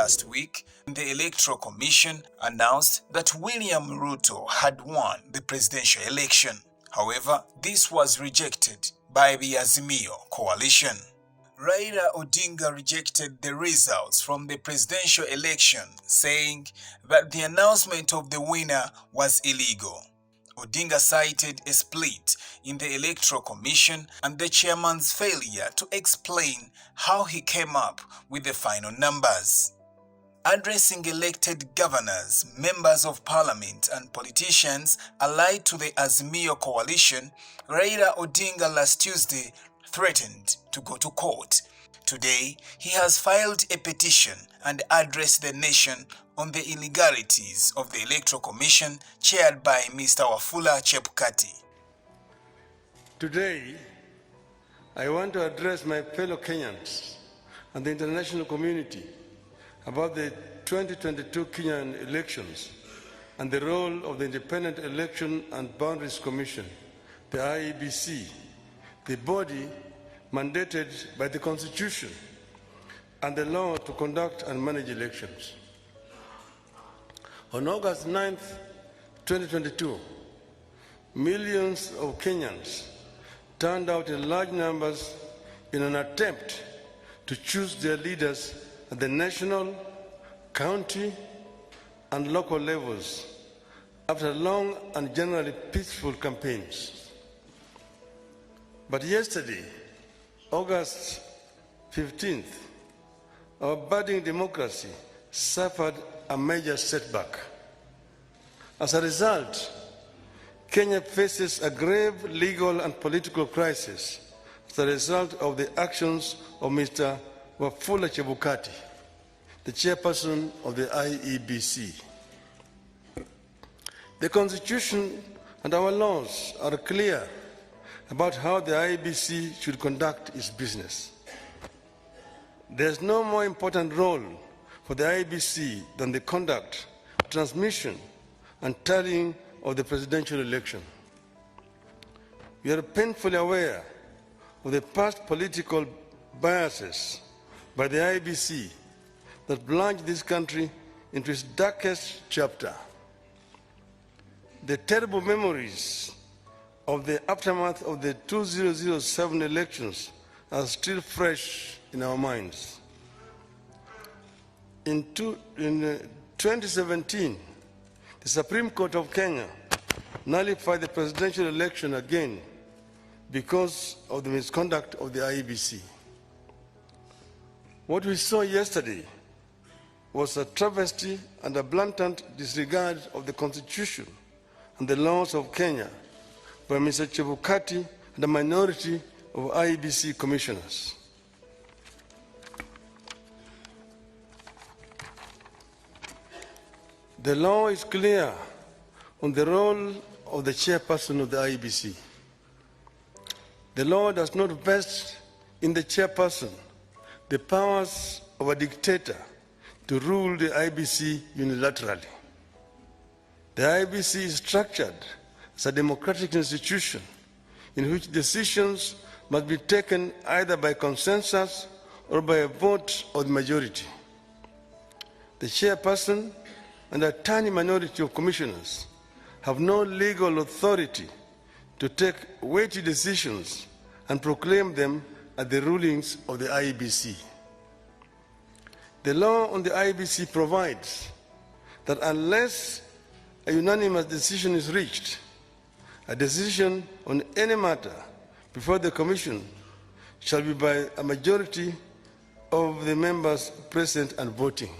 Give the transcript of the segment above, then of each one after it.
last week, the Electoral Commission announced that William Ruto had won the presidential election. However, this was rejected by the Azimio coalition. Raila Odinga rejected the results from the presidential election, saying that the announcement of the winner was illegal. Odinga cited a split in the Electoral Commission and the chairman's failure to explain how he came up with the final numbers. Addressing elected governors, members of parliament and politicians allied to the Azimio coalition, Raila Odinga last Tuesday threatened to go to court. Today, he has filed a petition and addressed the nation on the illegalities of the Electoral Commission chaired by Mr. Wafula Chebukati. Today, I want to address my fellow Kenyans and the international community about the 2022 Kenyan elections and the role of the Independent Election and Boundaries Commission, the IEBC, the body mandated by the Constitution and the law to conduct and manage elections. On August 9, 2022, millions of Kenyans turned out in large numbers in an attempt to choose their leaders at the national, county, and local levels after long and generally peaceful campaigns. But yesterday, August 15th, our budding democracy suffered a major setback. As a result, Kenya faces a grave legal and political crisis as a result of the actions of Mr. Wafula Chebukati, the chairperson of the IEBC. The Constitution and our laws are clear about how the IEBC should conduct its business. There is no more important role for the IEBC than the conduct, transmission, and tallying of the presidential election. We are painfully aware of the past political biases by the IEBC that plunged this country into its darkest chapter. The terrible memories of the aftermath of the 2007 elections are still fresh in our minds. In 2017, the Supreme Court of Kenya nullified the presidential election again because of the misconduct of the IEBC. What we saw yesterday was a travesty and a blatant disregard of the Constitution and the laws of Kenya by Mr. Chebukati and a minority of IEBC commissioners. The law is clear on the role of the chairperson of the IEBC. The law does not vest in the chairperson the powers of a dictator to rule the IEBC unilaterally. The IEBC is structured as a democratic institution in which decisions must be taken either by consensus or by a vote of the majority. The chairperson and a tiny minority of commissioners have no legal authority to take weighty decisions and proclaim them as the rulings of the IEBC. The law on the IEBC provides that unless a unanimous decision is reached, a decision on any matter before the Commission shall be by a majority of the members present and voting.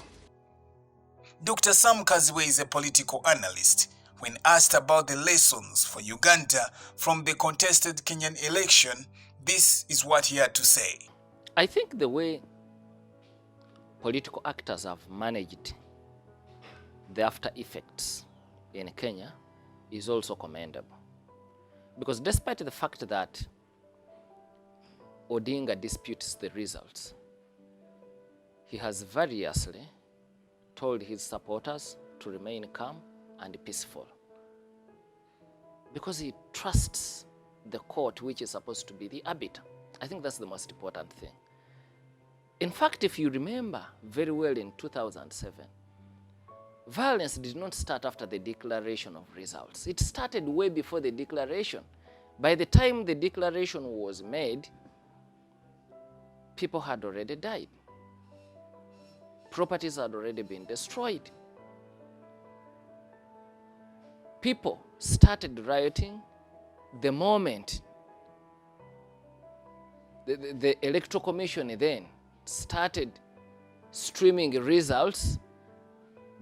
Dr. Sam Kaziwe is a political analyst. When asked about the lessons for Uganda from the contested Kenyan election, this is what he had to say. I think the way political actors have managed the after effects in Kenya is also commendable. Because despite the fact that Odinga disputes the results, he has variously told his supporters to remain calm and peaceful. Because he trusts the court, which is supposed to be the arbiter. I think that's the most important thing. In fact, if you remember very well, in 2007, violence did not start after the declaration of results. It started way before the declaration. By the time the declaration was made, people had already died. Properties had already been destroyed. People started rioting the moment the Electoral Commission then started streaming results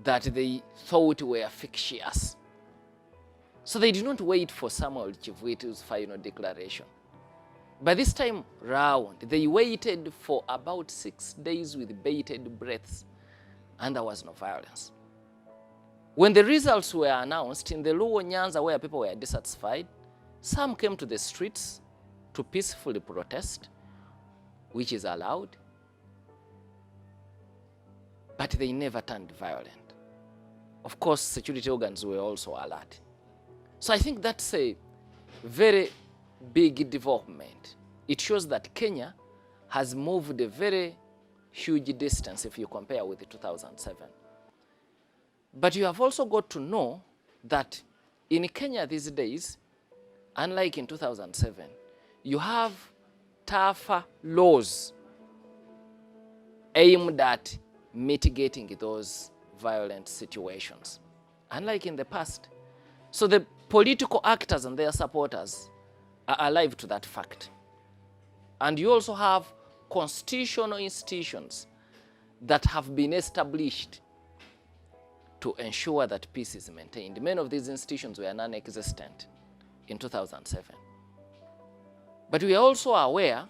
that they thought were fictitious. So they did not wait for Samuel Chivuiti's final declaration. By this time round, they waited for about 6 days with bated breaths, and there was no violence. When the results were announced in the Luo Nyanza, where people were dissatisfied, some came to the streets to peacefully protest, which is allowed, but they never turned violent. Of course, security organs were also alert. So I think that's a very big development. It shows that Kenya has moved a very huge distance if you compare with 2007. But you have also got to know that in Kenya these days, unlike in 2007, you have tougher laws aimed at mitigating those violent situations, unlike in the past. So the political actors and their supporters are alive to that fact. And you also have constitutional institutions that have been established to ensure that peace is maintained. Many of these institutions were non-existent in 2007. But we are also aware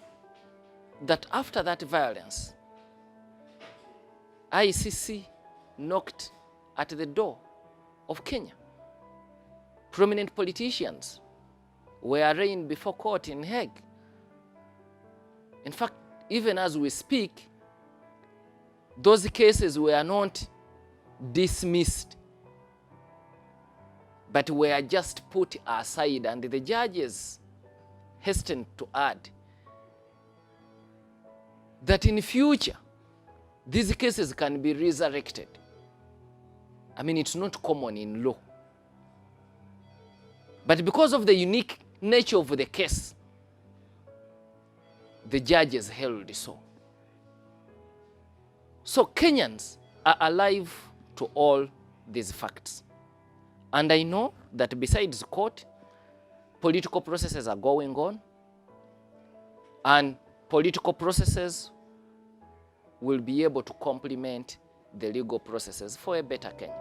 that after that violence, ICC knocked at the door of Kenya. Prominent politicians were arraigned before court in Hague. In fact, even as we speak, those cases were not dismissed, but were just put aside, and the judges hastened to add that in future, these cases can be resurrected. I mean, it's not common in law. But because of the unique nature of the case, the judges held so. So Kenyans are alive to all these facts. And I know that besides court, political processes are going on, and political processes will be able to complement the legal processes for a better Kenya.